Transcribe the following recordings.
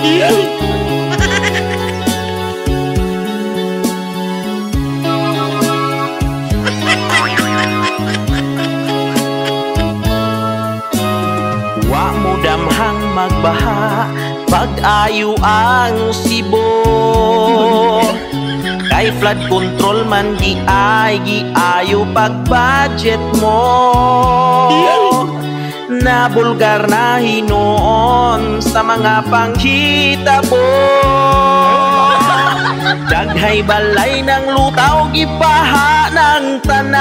Wa mo damhang magbaha pag-ayo ang Sibo, kay flood control man giayo pag-budget mo. Nabulgar na hinoon sa mga panghitabo, daghay balay ng lutaw gibaha ng tanan.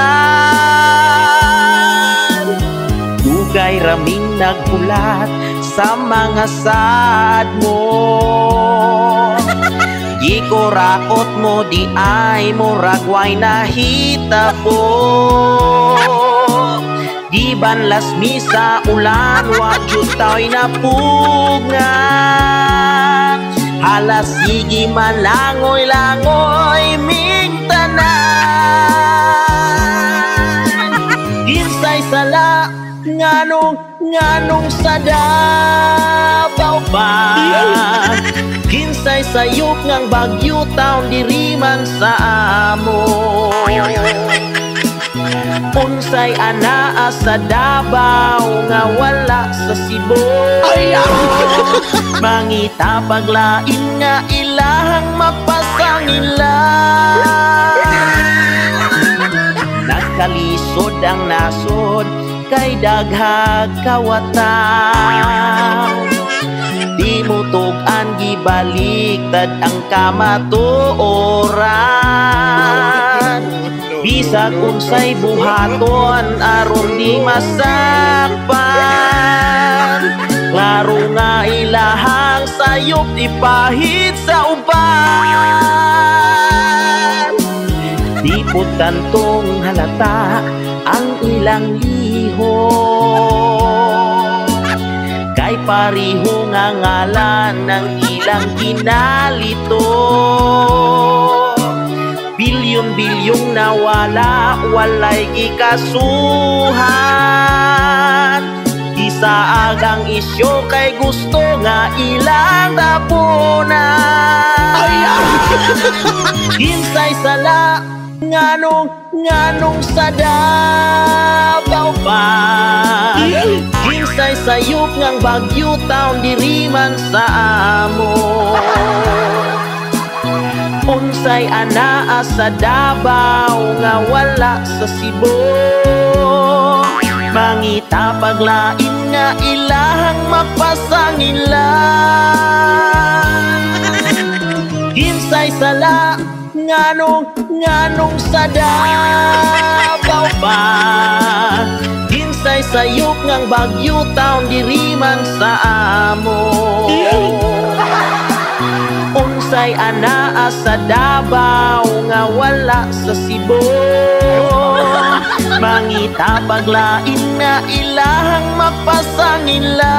Dugay raming nagbulat sa mga saad mo, gikoraot mo di ay mo ragway nahitabo. Di banlas misa ulan wa jutay na pugngan, halas sige malangoy-langoy ming tanan. Ginsay sala nganong sa Davao pa, ginsay sayop ngang Bagyo taon diri man sa amo. Unsay anaa sa Davao nga wala sa Cebu, mangita paglain nga ilahang mapasangila. Nagkalisod ang nasod kay daghag kawatan, di mo tug-an gibaliktad ang kamatuoran. Bisag unsay buhaton aron di masakpan, klaro nga ilahang sayop ipahit sa uban. Di po tantong halata ang ilang lihok, kay pariho nga ngalan ng ilang kinalito. Bilyon-bilyong nawala, walay gikasuhan. Isa agang isyo kay gusto nga ilang tapunan. Ginsay sala nganong sa Davao pa, ginsay sayop ngang Bagyo taon diri man sa amo. Unsay anaa sa Davao nga wala sa Cebu, mangita paglain nga ilahang mapasangila. Ginsay sala nganong sa Davao pa, ginsay sayop ngang Bagyo taon diri man sa amo. Unsay anaa sa Davao nga wala sa Cebu, mangita paglain nga ilahang mapasangila.